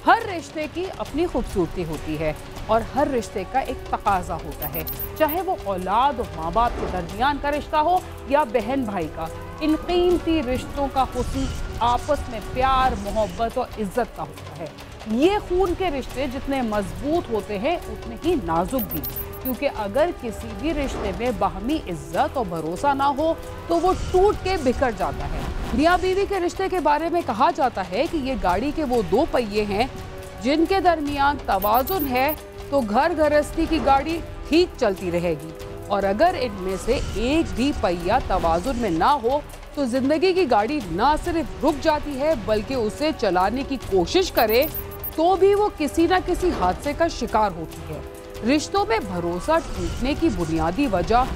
हर रिश्ते की अपनी खूबसूरती होती है और हर रिश्ते का एक तकाजा होता है, चाहे वो औलाद और माँ बाप के दरमियान का रिश्ता हो या बहन भाई का। इन कीमती रिश्तों का हुस्न आपस में प्यार, मोहब्बत और इज्जत का होता है। ये खून के रिश्ते जितने मजबूत होते हैं उतने ही नाजुक भी, क्योंकि अगर किसी भी रिश्ते में बाहमी इज्जत और भरोसा ना हो तो वो टूट के बिखर जाता है। मियाँ बीवी के रिश्ते के बारे में कहा जाता है कि ये गाड़ी के वो दो पहिए हैं जिनके दरमियान तवाजुन है तो घर गृहस्थी की गाड़ी ठीक चलती रहेगी, और अगर इनमें से एक भी पहिया तवाजुन में ना हो तो जिंदगी की गाड़ी ना सिर्फ रुक जाती है बल्कि उसे चलाने की कोशिश करे तो भी वो किसी ना किसी हादसे का शिकार होती है। रिश्तों में भरोसा टूटने की बुनियादी वजह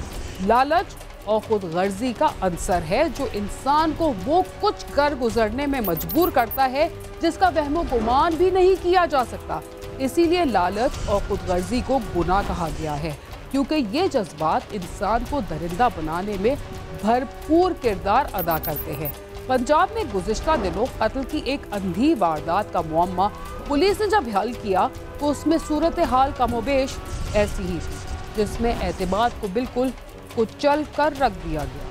लालच और खुदगर्जी का अंसर है, जो इंसान को वो कुछ कर गुजरने में मजबूर करता है जिसका वहमो गुमान भी नहीं किया जा सकता। इसीलिए लालच और खुदगर्जी को गुनाह कहा गया है, क्योंकि ये जज्बात इंसान को दरिंदा बनाने में भरपूर किरदार अदा करते हैं। पंजाब में गुज़िश्ता दिनों कत्ल की एक अंधी वारदात का मुअम्मा पुलिस ने जब हल किया तो उसमें सूरत हाल कमोबेश ऐसी ही थी, जिसमें एतमाद को बिल्कुल कुचल कर रख दिया गया।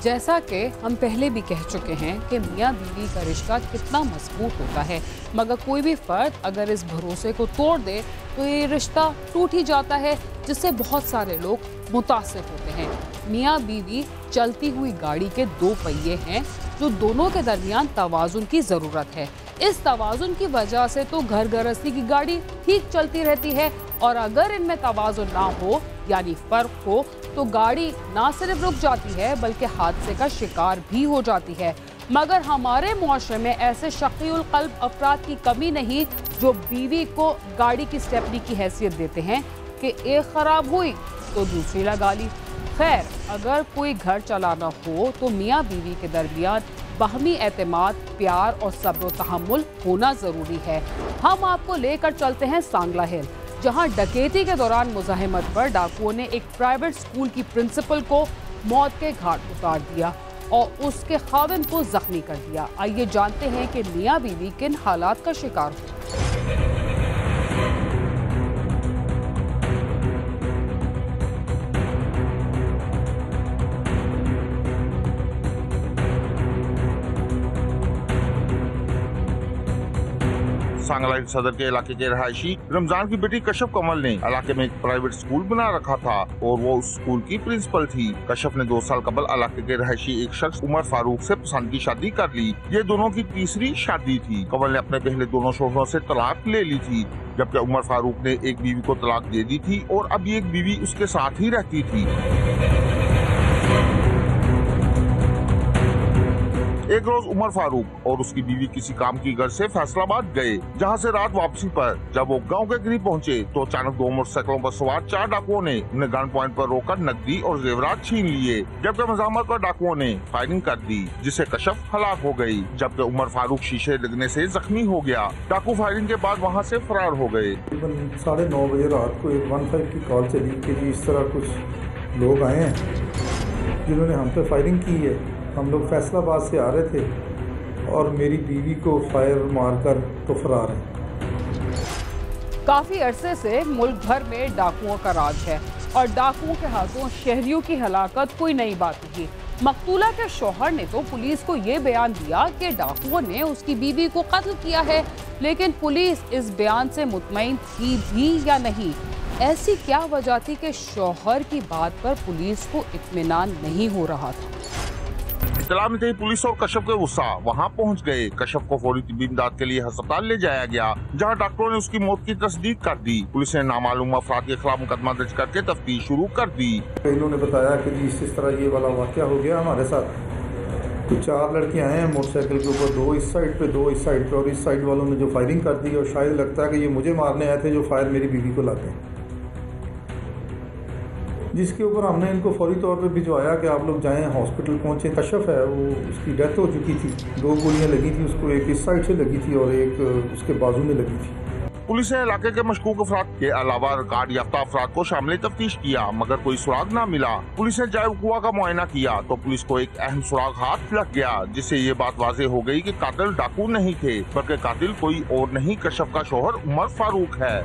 जैसा कि हम पहले भी कह चुके हैं कि मियाँ बीवी का रिश्ता कितना मजबूत होता है, मगर कोई भी फर्द अगर इस भरोसे को तोड़ दे तो ये रिश्ता टूट ही जाता है, जिससे बहुत सारे लोग मुतासिर होते हैं। मियाँ बीवी चलती हुई गाड़ी के दो पहिए हैं जो दोनों के दरमियान तवाजुन की ज़रूरत है। इस तवाजुन की वजह से तो घर गृहस्थी की गाड़ी ठीक चलती रहती है, और अगर इनमें तवाजुन ना हो यानी फ़र्क हो तो गाड़ी ना सिर्फ रुक जाती है बल्कि हादसे का शिकार भी हो जाती है। मगर हमारे मुआशरे में ऐसे शकीउल क़ल्ब अफराद की कमी नहीं जो बीवी को गाड़ी की स्टेपनी की हैसियत देते हैं कि एक ख़राब हुई तो दूसरी लगा ली। खैर, अगर कोई घर चलाना हो तो मियाँ बीवी के दरमियान बाहमी एतमाद, प्यार और सब्र व तहम्मुल होना ज़रूरी है। हम आपको लेकर चलते हैं सांगला हिल, जहां डकैती के दौरान मुज़ाहिमत पर डाकुओं ने एक प्राइवेट स्कूल की प्रिंसिपल को मौत के घाट उतार दिया और उसके खाविंद को जख्मी कर दिया। आइए जानते हैं कि मियाँ बीवी किन हालात का शिकार हुए। सांगला सदर के इलाके के रहायशी रमजान की बेटी कशफ कमल ने इलाके में एक प्राइवेट स्कूल बना रखा था और वो उस स्कूल की प्रिंसिपल थी। कशफ ने 2 साल कबल इलाके के रहायशी एक शख्स उमर फारूक से पसंद की शादी कर ली। ये दोनों की तीसरी शादी थी। कमल ने अपने पहले दोनों शोहरों से तलाक ले ली थी, जबकि उमर फारूक ने एक बीवी को तलाक दे दी थी और अब एक बीवी उसके साथ ही रहती थी। एक रोज उमर फारूक और उसकी बीवी किसी काम की गर्ज से फैसलाबाद गए, जहां से रात वापसी पर जब वो गांव के करीब पहुंचे तो अचानक 2 मोटरसाइकिलों पर सवार 4 डाकुओं ने उन्हें गन पॉइंट पर रोककर नकदी और जेवरात छीन लिए, जबकि मज़ाहमत पर डाकुओं ने फायरिंग कर दी, जिससे कशफ हलाक हो गई, जबकि उमर फारूक शीशे लगने से जख्मी हो गया। डाकू फायरिंग के बाद वहां से फरार हो गए। 9:30 बजे रात को एक 15 की कॉल चली कि इस तरह कुछ लोग आए हैं जिन्होंने हम पे फायरिंग की है। हम लोग फैसलाबाद से आ रहे थे और मेरी बीवी को फायर मारकर तो फरार है। काफी अरसे से मुल्क भर में डाकुओं का राज है और डाकुओं के हाथों शहरियों की हलाकत कोई नई बात नहीं। मकतूला के शौहर ने तो पुलिस को ये बयान दिया कि डाकुओं ने उसकी बीवी को कत्ल किया है, लेकिन पुलिस इस बयान से मुतमईन थी भी या नहीं। ऐसी क्या वजह थी कि शौहर की बात पर पुलिस को इत्मीनान नहीं हो रहा था। इत्तला मिलते ही पुलिस और कशफ के गुस्सा वहां पहुंच गए। कशफ को फौरी तिब्बी इमदाद के लिए अस्पताल ले जाया गया, जहां डॉक्टरों ने उसकी मौत की तस्दीक कर दी। पुलिस ने नामालूम अफराद के खिलाफ मुकदमा दर्ज करके तफ्तीश शुरू कर दी। इन्होंने बताया कि जी इस तरह ये वाला वाकया हो गया हमारे साथ। तो 4 लड़के आए हैं मोटरसाइकिल के ऊपर, 2 इस साइड पे 2 इस साइड पे, और इस साइड वालों ने जो फायरिंग कर दी और शायद लगता है कि ये मुझे मारने आए थे जो फायर मेरी बीवी को लाते हैं, जिसके ऊपर हमने इनको फौरी तौर पे भिजवाया कि आप लोग जाएं, हॉस्पिटल पहुंचे। कशफ है वो, उसकी डेथ हो चुकी थी। 2 गोलियां लगी थी उसको, एक इस साइड से लगी थी और एक उसके बाजू में लगी थी। पुलिस ने इलाके के मशकूक अफराद के अलावा रिकॉर्ड याफ्ता अफराद को शामिल तफ्तीश किया, मगर कोई सुराग न मिला। पुलिस ने जाए वक़ुआ का मुआयना किया तो पुलिस को एक अहम सुराग हाथ लग गया, जिससे ये बात वाज़ेह हो गई कि कातिल डाकू नहीं थे, बल्कि कातिल कोई और नहीं, कशफ का शौहर उमर फारूक है,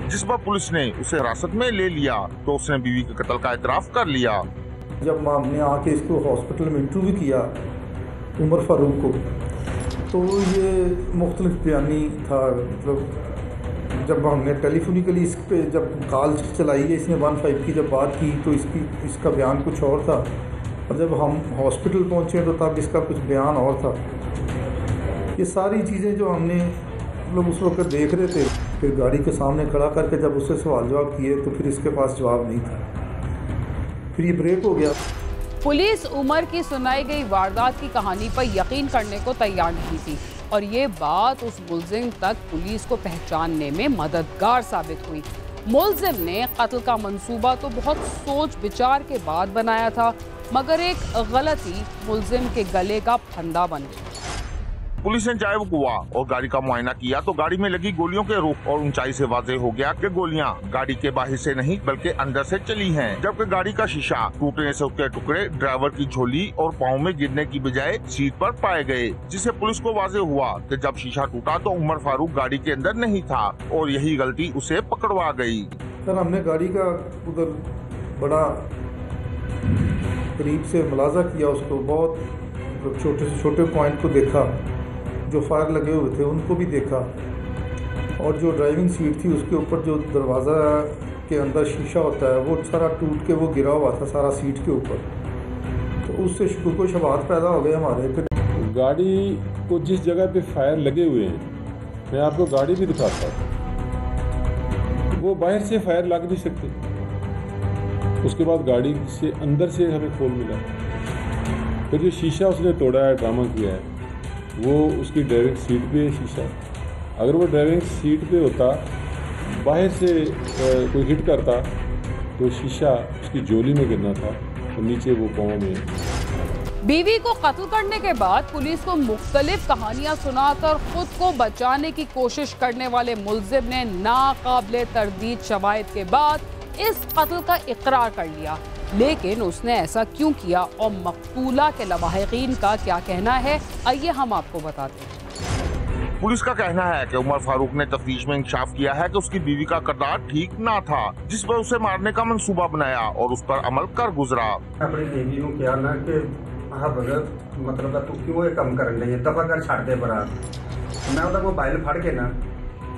जिस पर पुलिस ने उसे हिरासत में ले लिया तो उसने बीवी के कत्ल का एतराफ कर लिया। जब हमने आके इसको हॉस्पिटल में इंटरव्यू किया उमर फारूक को, तो ये मुख्तलिफ बयानी था। मतलब जब हमने टेलीफोनिकली इस पे जब कॉल चलाई है, इसने 15 की जब बात की तो इसका बयान कुछ और था, और जब हम हॉस्पिटल पहुंचे तो तब इसका कुछ बयान और था। ये सारी चीज़ें जो हमने लोग उस वक्त देख रहे थे, फिर गाड़ी के सामने खड़ा करके जब उससे सवाल जवाब किए तो फिर इसके पास जवाब नहीं था, फिर ये ब्रेक हो गया। पुलिस उमर की सुनाई गई वारदात की कहानी पर यकीन करने को तैयार नहीं थी, और ये बात उस मुल्जिम तक पुलिस को पहचानने में मददगार साबित हुई। मुल्जिम ने कत्ल का मंसूबा तो बहुत सोच विचार के बाद बनाया था, मगर एक गलती मुल्जिम के गले का फंदा बन गई। पुलिस ने जाए वक़ुआ और गाड़ी का मुआयना किया तो गाड़ी में लगी गोलियों के रुख और ऊंचाई से वाज़ेह हो गया कि गोलियां गाड़ी के बाहर से नहीं बल्कि अंदर से चली हैं, जबकि गाड़ी का शीशा टूटने से उसके टुकड़े ड्राइवर की झोली और पाँव में गिरने की बजाय सीट पर पाए गए, जिससे पुलिस को वाज़ेह हुआ कि जब शीशा टूटा तो उमर फारूक गाड़ी के अंदर नहीं था और यही गलती उसे पकड़वा गई। सर, हमने गाड़ी का उधर बड़ा करीब से मुलाजा किया, उसको बहुत छोटे से छोटे पॉइंट को देखा, जो फायर लगे हुए थे उनको भी देखा, और जो ड्राइविंग सीट थी उसके ऊपर जो दरवाज़ा के अंदर शीशा होता है वो सारा टूट के वो गिरा हुआ था सारा सीट के ऊपर, तो उससे को शबाहत पैदा हो गए हमारे। गाड़ी को जिस जगह पे फायर लगे हुए हैं, मैं आपको गाड़ी भी दिखाता हूँ, वो बाहर से फायर लग भी सकते, उसके बाद गाड़ी से अंदर से हमें खोल मिला, फिर जो शीशा उसने तोड़ा है, ड्रामा किया है, वो उसकी ड्राइविंग सीट पे है शीशा। अगर वो ड्राइविंग सीट पे होता, बाहर से कोई हिट करता तो शीशा उसकी झोली में गिरना था, तो नीचे वो पाँव में। बीवी को कत्ल करने के बाद पुलिस को मुख्तलिफ कहानियां सुनाकर खुद को बचाने की कोशिश करने वाले मुल्जिम ने नाकाबिले तरदीद शवाहिद के बाद इस कत्ल का इकरार कर लिया, लेकिन उसने ऐसा क्यों किया और मकतूला के लवाहिकीन का क्या कहना है, आइए हम आपको बताते हैं। पुलिस का कहना है कि उमर फारूक ने तफ्तीश में इंकशाफ किया है कि उसकी बीवी का किरदार ठीक ना था, जिस पर उसे मारने का मंसूबा बनाया और उस पर अमल कर गुजरा। अपनी बीवी को क्या ना कि हाँ भगत मतलब तू क्यों ये काम कर रही है, दफा कर छड़ दे बरा। मैं उसका मोबाइल फड़ के ना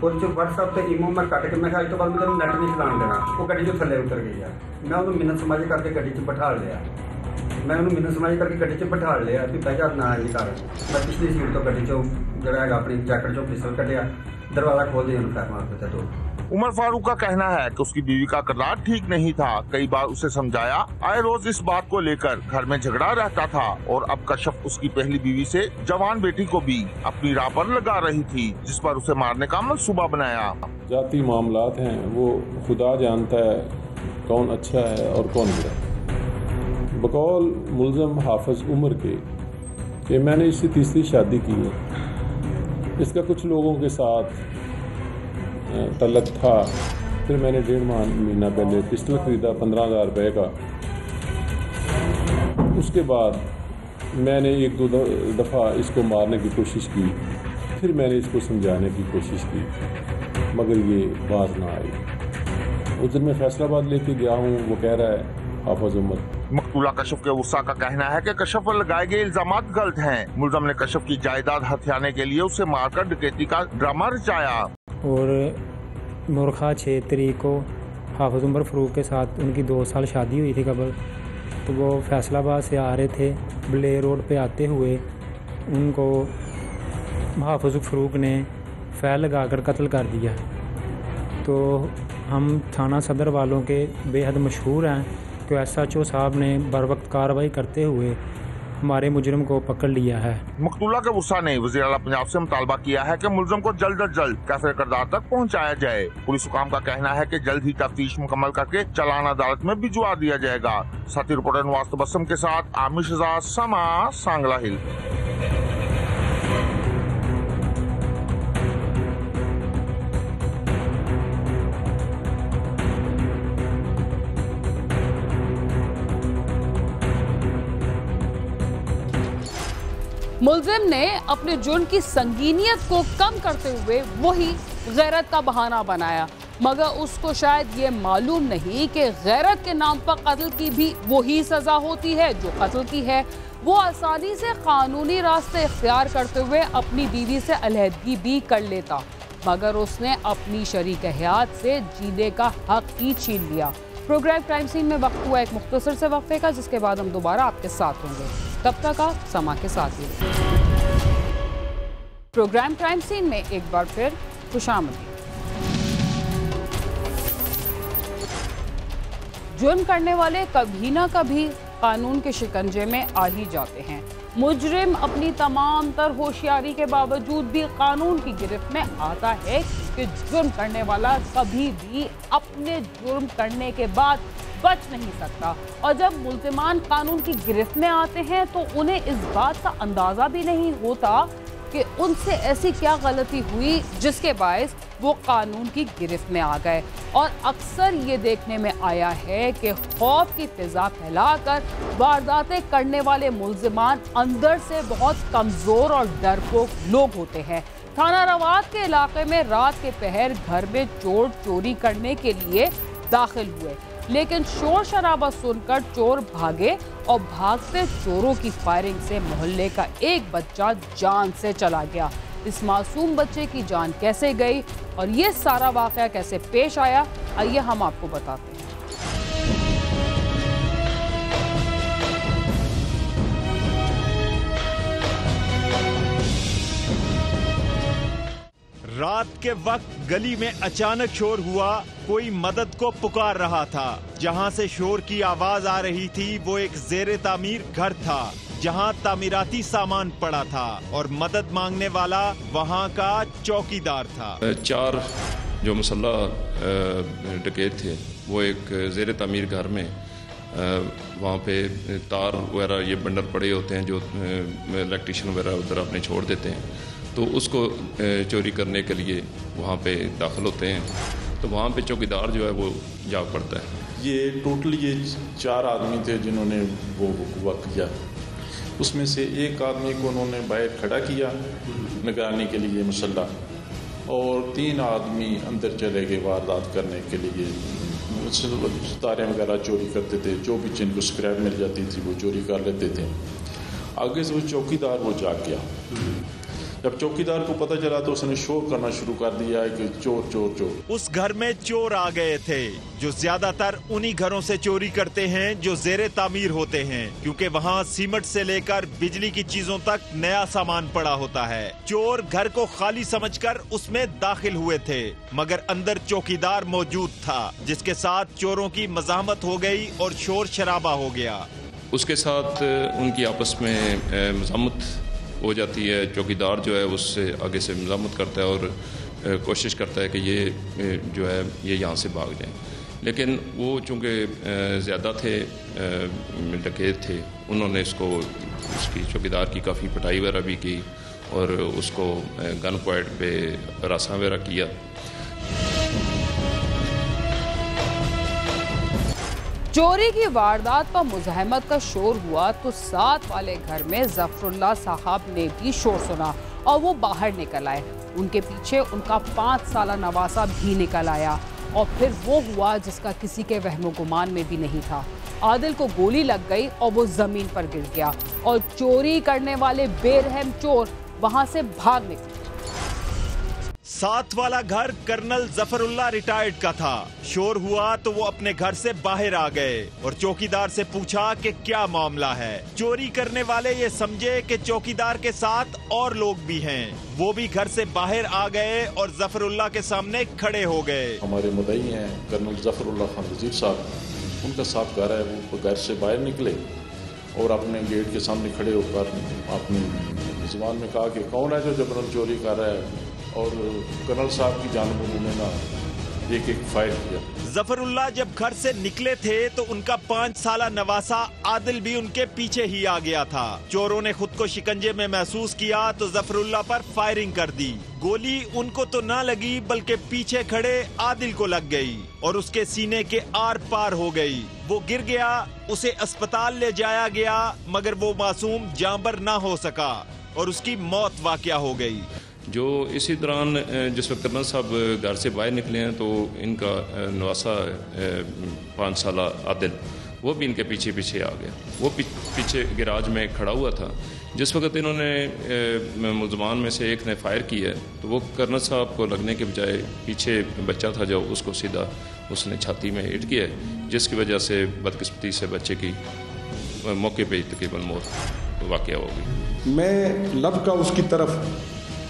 और जो व्हाट्सएप पे इमो में कट के मैं तो बाद मैं नेट नहीं चलान देना, वो गड्डी जो थले उतर गई है। मैं उन्हें मिन्नत समाजी करके गड्डी च बैठा लिया, मैं उन्हें मिन्नत समाजी करके गड्डी च बैठा लिया भी बजा ना ये कर। मैं पिछली सीट तो गड्डी चो जरा अपनी जैकेट चो पिस्टल कटिया, दरवाजा खोल दिया, फैर मार दिया। तो उमर फारूक का कहना है कि उसकी बीवी का किरदार ठीक नहीं था, कई बार उसे समझाया, आए रोज इस बात को लेकर घर में झगड़ा रहता था और अब कशफ उसकी पहली बीवी से जवान बेटी को भी अपनी राह पर लगा रही थी, जिस पर उसे मारने का मंसूबा बनाया। जाती मामलात हैं, वो खुदा जानता है कौन अच्छा है और कौन बुरा। बकौल मुल्ज़म हाफिज उमर के कि मैंने इससे तीसरी शादी की है, इसका कुछ लोगों के साथ तलक था, फिर मैंने 1.5 महीना पहले पिस्टल खरीदा 15,000 रुपये का। उसके बाद मैंने 1-2 दफ़ा इसको मारने की कोशिश की, फिर मैंने इसको समझाने की कोशिश की, मगर ये बाज ना आई। उधर मैं फैसलाबाद लेके गया हूँ, वो कह रहा है हाफिज उमर। मकतूला कशफ के वसा का कहना है कि कशफ पर लगाए गए इल्जामात गलत हैं। मुल्ज़म ने कशफ की जायदाद हथियाने के लिए उसे मारकर डकैती का ड्रामा रचाया। और मुरखा 6 तारीख को हाफिज उमर फ़रूक के साथ उनकी 2 साल शादी हुई थी कबल, तो वो फैसलाबाद से आ रहे थे, बले रोड पे आते हुए उनको हाफिज फ़रूक ने फैल लगाकर कत्ल कर दिया। तो हम थाना सदर वालों के बेहद मशहूर हैं कि SHO साहब ने बरवक्त कार्रवाई करते हुए हमारे मुजरिम को पकड़ लिया है। मकतूला के वसा ने वज़ीर आला पंजाब से मुतालबा किया है कि मुल्ज़िम को जल्द अज जल्द कैफे किरदार तक पहुंचाया जाए। पुलिस हुकाम का कहना है कि जल्द ही तफ्तीश मुकम्मल करके चालान अदालत में भिजवा दिया जाएगा। साथी रिपोर्टर नवाज तबस्सुम के साथ आमिर शहजाद, समा, सांगला हिल। मुलजिम ने अपने जुर्म की संगीनियत को कम करते हुए वही गैरत का बहाना बनाया, मगर उसको शायद ये मालूम नहीं कि गैरत के नाम पर कत्ल की भी वही सजा होती है जो कत्ल की है। वो आसानी से कानूनी रास्ते इख्तियार करते हुए अपनी बीवी से अलहदगी भी कर लेता, मगर उसने अपनी शरीक हयात से जीने का हक ही छीन लिया। प्रोग्राम क्राइम सीन में वक्त हुआ एक मुख्तसर से वक्फे का, जिसके बाद हम दोबारा आपके साथ होंगे। तब तक आप समा के साथ ही प्रोग्राम क्राइम सीन में एक बार फिर खुशामदीद। जुर्म करने वाले कभी ना कभी कानून के शिकंजे में आ ही जाते हैं। मुजरिम अपनी तमाम तर होशियारी के बावजूद भी कानून की गिरफ्त में आता है कि जुर्म करने वाला कभी भी अपने जुर्म करने के बाद बच नहीं सकता। और जब मुल्जिमान कानून की गिरफ्त में आते हैं तो उन्हें इस बात का अंदाज़ा भी नहीं होता कि उनसे ऐसी क्या गलती हुई जिसके बायस वो कानून की गिरफ्त में आ गए। और अक्सर ये देखने में आया है कि खौफ की फिजा फैलाकर वारदातें करने वाले मुल्जिमान अंदर से बहुत कमज़ोर और डरपोक लोग होते हैं। थाना रवात के इलाके में रात के पहर घर में चोर चोरी करने के लिए दाखिल हुए, लेकिन शोर शराबा सुनकर चोर भागे और भागते चोरों की फायरिंग से मोहल्ले का एक बच्चा जान से चला गया। इस मासूम बच्चे की जान कैसे गई और ये सारा वाकया कैसे पेश आया, आइए हम आपको बताते हैं। रात के वक्त गली में अचानक शोर हुआ। कोई मदद को पुकार रहा था। जहां से शोर की आवाज आ रही थी वो एक जेरे तामीर घर था, जहां तामीराती सामान पड़ा था और मदद मांगने वाला वहां का चौकीदार था। 4 जो मुसल्ला डकैत थे वो एक जेरे तामीर घर में वहाँ पे तार वगैरह ये बंडल पड़े होते हैं जो इलेक्ट्रिशियन वगैरह उधर अपने छोड़ देते हैं, तो उसको चोरी करने के लिए वहाँ पे दाखिल होते हैं। तो वहाँ पे चौकीदार जो है वो जा पड़ता है। ये टोटल ये 4 आदमी थे जिन्होंने वो हुआ किया। उसमें से एक आदमी को उन्होंने बाहर खड़ा किया निगरानी के लिए मुसल्ला, और 3 आदमी अंदर चले गए वारदात करने के लिए। तारें वगैरह चोरी करते थे, जो भी जिनको स्क्रैप मिल जाती थी वो चोरी कर लेते थे। आगे से वो चौकीदार वो जाग गया। जब चौकीदार को पता चला तो उसने शोर करना शुरू कर दिया है कि चोर चोर चोर। उस घर में चोर आ गए थे जो ज्यादातर उन्हीं घरों से चोरी करते हैं जो जेरे तामीर होते हैं, क्योंकि वहाँ सीमेंट से लेकर बिजली की चीजों तक नया सामान पड़ा होता है। चोर घर को खाली समझकर उसमें दाखिल हुए थे, मगर अंदर चौकीदार मौजूद था, जिसके साथ चोरों की मज़ाहमत हो गई और शोर शराबा हो गया। उसके साथ उनकी आपस में मज़ाहमत हो जाती है। चौकीदार जो है उससे आगे से मज़ाहमत करता है और कोशिश करता है कि ये जो है ये यहाँ से भाग जाएं, लेकिन वो चूँकि ज़्यादा थे डकैत थे, उन्होंने उसकी चौकीदार की काफ़ी पिटाई वगैरह भी की और उसको गन पॉइंट पे रासा वगैरह किया। चोरी की वारदात पर मुज़ाहमत का शोर हुआ तो साथ वाले घर में ज़फ़रुल्लाह साहब ने भी शोर सुना और वो बाहर निकल आए। उनके पीछे उनका 5 साला नवासा भी निकल आया और फिर वो हुआ जिसका किसी के वहमो गुमान में भी नहीं था। आदिल को गोली लग गई और वो जमीन पर गिर गया और चोरी करने वाले बेरहम चोर वहां से भाग निकले। साथ वाला घर कर्नल जफरुल्लाह रिटायर्ड का था। शोर हुआ तो वो अपने घर से बाहर आ गए और चौकीदार से पूछा कि क्या मामला है। चोरी करने वाले ये समझे कि चौकीदार के साथ और लोग भी हैं। वो भी घर से बाहर आ गए और जफरुल्लाह के सामने खड़े हो गए। हमारे मुद्दई हैं कर्नल जफरुल्लाह खान वजीर साहब, उनका साफ घर है। वो घर से बाहर निकले और अपने गेट के सामने खड़े होकर अपनी जुबान में कहा कि कौन है जो जबरन चोरी कर रहा है, और कर्नल साहब की जानिब उन्होंने ना एक फायर किया। जफरुल्लाह जब घर से निकले थे तो उनका 5 साला नवासा आदिल भी उनके पीछे ही आ गया था। चोरों ने खुद को शिकंजे में महसूस किया तो जफरुल्लाह पर फायरिंग कर दी। गोली उनको तो ना लगी बल्कि पीछे खड़े आदिल को लग गई और उसके सीने के आर पार हो गई। वो गिर गया, उसे अस्पताल ले जाया गया, मगर वो मासूम जांबर ना हो सका। और उसकी मौत वाकया हो गई। जो इसी दौरान जिस वक्त कर्नल साहब घर से बाहर निकले हैं तो इनका नवासा 5 साल आदिल वो भी इनके पीछे पीछे आ गया। वो पीछे गैराज में खड़ा हुआ था। जिस वक्त इन्होंने मुलजमान में से एक ने फायर किया तो वो कर्नल साहब को लगने के बजाय पीछे बच्चा था जो उसको सीधा उसने छाती में हिट किया, जिसकी वजह से बदकिस्मती से बच्चे की मौके पे तकरीबन मौत वाकया हो गई। मैं लब का उसकी तरफ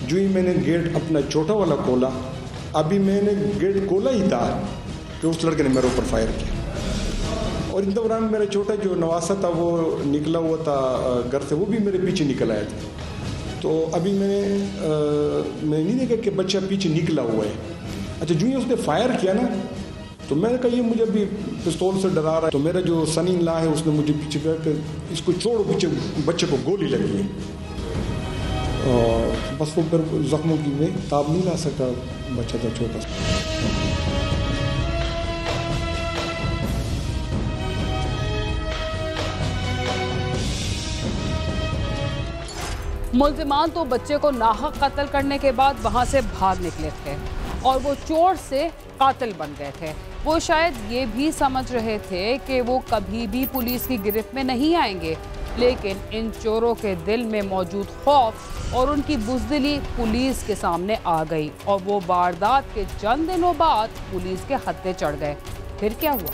जो ही मैंने गेट अपना छोटा वाला खोला, अभी मैंने गेट खोला ही था कि उस लड़के ने मेरे ऊपर फायर किया। और इन दौरान मेरा छोटा जो नवासा था वो निकला हुआ था घर से, वो भी मेरे पीछे निकल आया था। तो अभी मैं नहीं देखा कि बच्चा पीछे निकला हुआ है। अच्छा, जो ही उसने फायर किया ना तो मैंने कहा ये मुझे अभी पिस्तौल से डरा रहा है। तो मेरा जो सन इन लॉ है उसने मुझे पीछे कहा कि इसको छोड़ो, पीछे बच्चे को गोली लगी है। और बस वो फिर जख्मों की में ताब नहीं ला सका, बच्चा था छोटा सा। मुल्जिमान तो बच्चे को नाहक कत्ल करने के बाद वहां से भाग निकले थे और वो चोर से कातिल बन गए थे। वो शायद ये भी समझ रहे थे कि वो कभी भी पुलिस की गिरफ्त में नहीं आएंगे, लेकिन इन चोरों के दिल में मौजूद खौफ और उनकी बुज़दिली पुलिस के सामने आ गई और वो वारदात के चंद दिनों बाद पुलिस के हत्थे चढ़ गए। फिर क्या हुआ?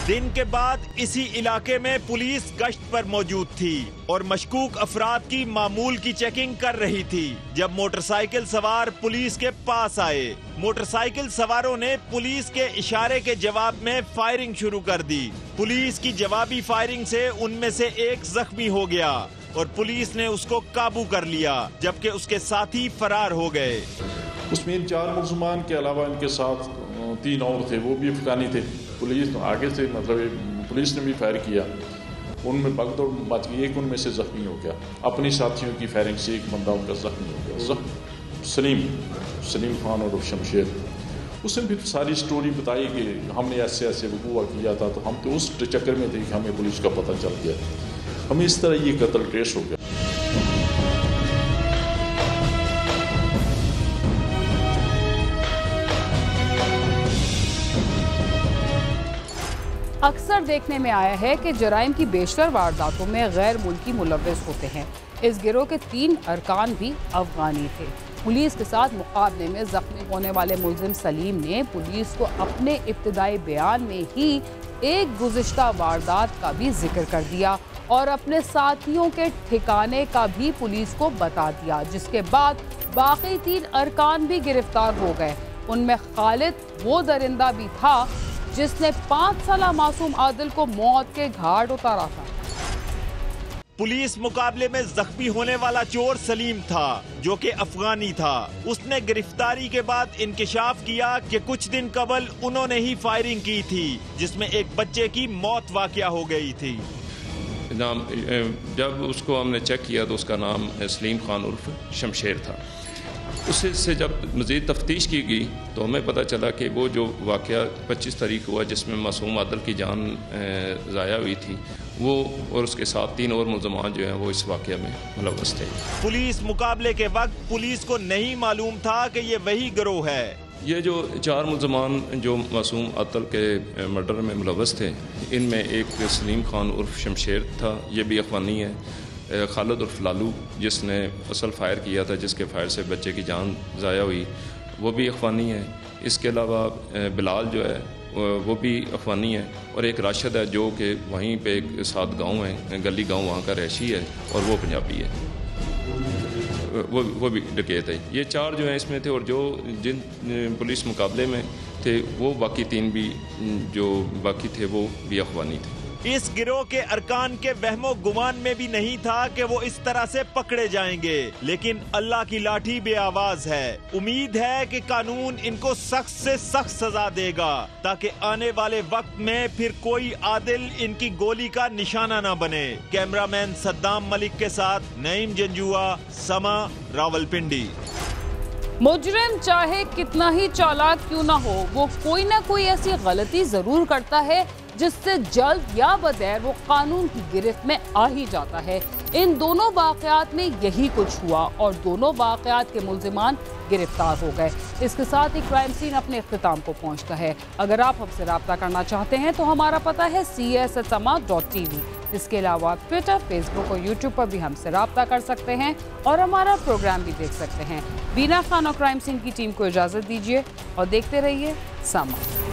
दिन के बाद इसी इलाके में पुलिस गश्त पर मौजूद थी और मशकूक अफराद की मामूल की चेकिंग कर रही थी जब मोटरसाइकिल सवार पुलिस के पास आए। मोटरसाइकिल सवारों ने पुलिस के इशारे के जवाब में फायरिंग शुरू कर दी। पुलिस की जवाबी फायरिंग से उनमें से एक जख्मी हो गया और पुलिस ने उसको काबू कर लिया, जबकि उसके साथी फरार हो गए। उसमें इन 4 मुल्ज़मान के अलावा इनके साथ 3 और थे, वो भी अफगानी थे। पुलिस आगे से पुलिस ने भी फायर किया, उनमें भगदौड़ मच गई। एक उनमें से जख्मी हो गया, अपनी साथियों की फायरिंग से एक बंदा उनका जख्मी हो गया, सलीम खान और शमशेर। उसने भी सारी स्टोरी बताई कि हमने ऐसे ऐसे वकूआ किया था। तो हम तो उस चक्कर में थे कि हमें पुलिस का पता चल गया, हमें इस तरह ये कत्ल ट्रेस हो गया। अक्सर देखने में आया है कि जराइम की बेशतर वारदातों में गैर मुल्की मुलव्वस होते हैं। इस गिरोह के 3 अरकान भी अफगानी थे। पुलिस के साथ मुकाबले में जख्मी होने वाले मुलजिम सलीम ने पुलिस को अपने इब्तिदाई बयान में ही एक गुज़िश्ता वारदात का भी जिक्र कर दिया और अपने साथियों के ठिकाने का भी पुलिस को बता दिया, जिसके बाद बाकी 3 अरकान भी गिरफ्तार हो गए। उनमें खालिद वो दरिंदा भी था जिसने 5 साला मासूम आदिल को मौत के घाट उतारा था। पुलिस मुकाबले में जख्मी होने वाला चोर सलीम था, जो कि अफगानी था। उसने गिरफ्तारी के बाद इंकिशाफ किया कि कुछ दिन कबल उन्होंने ही फायरिंग की थी, जिसमें एक बच्चे की मौत वाकया हो गई थी। नाम जब उसको हमने चेक किया तो उसका नाम सलीम खान उर्फ शमशेर था। उससे जब मज़ीद तफ्तीश की गई तो हमें पता चला कि वो जो वाक़या 25 तारीख हुआ जिसमें मासूम आदिल की जान ज़ाया हुई थी, वो और उसके साथ 3 और मुल्ज़मान जो हैं वो इस वाक़या में मुलव्वस थे। पुलिस मुकाबले के वक्त पुलिस को नहीं मालूम था कि ये वही गिरोह है। ये जो 4 मुल्ज़मान जो मासूम आदिल के मर्डर में मुलव्वस थे, इनमें एक सलीम खान उर्फ शमशेर था, ये भी अफगानी है। खालिद उर्फ लालू जिसने असल फायर किया था, जिसके फायर से बच्चे की जान ज़ाया हुई, वो भी अफगानी है। इसके अलावा बिलाल जो है वो भी अफगानी है और एक राशिद है जो कि वहीं पे एक 7 गाँव है, गली गाँव वहाँ का रहशी है और वो पंजाबी है, वो भी डकैत है। ये 4 जो हैं इसमें थे और जो जिन पुलिस मुकाबले में थे वो बाकी 3 भी जो बाकी थे वो भी अफगानी थे। इस गिरोह के अरकान के वहमो गुमान में भी नहीं था कि वो इस तरह से पकड़े जाएंगे, लेकिन अल्लाह की लाठी बेआवाज है। उम्मीद है कि कानून इनको सख्त से सख्त सजा देगा ताकि आने वाले वक्त में फिर कोई आदिल इनकी गोली का निशाना न बने। कैमरामैन सद्दाम मलिक के साथ नईम जंजुआ, समा, रावलपिंडी। मुजरिम चाहे कितना ही चालाक क्यों ना हो, वो कोई ना कोई ऐसी गलती जरूर करता है जिससे जल्द या बदैर वो कानून की गिरफ्त में आ ही जाता है। इन दोनों वाकयात में यही कुछ हुआ और दोनों वाकयात के मुल्जिमान गिरफ्तार हो गए। इसके साथ ही क्राइम सीन अपने इख्तिताम को पहुंचता है। अगर आप हमसे रब्ता करना चाहते हैं तो हमारा पता है cs@sama.tv। इसके अलावा ट्विटर, फेसबुक और यूट्यूब पर भी हमसे रब्ता कर सकते हैं और हमारा प्रोग्राम भी देख सकते हैं। बीना खान और क्राइम सीन की टीम को इजाज़त दीजिए और देखते रहिए समा।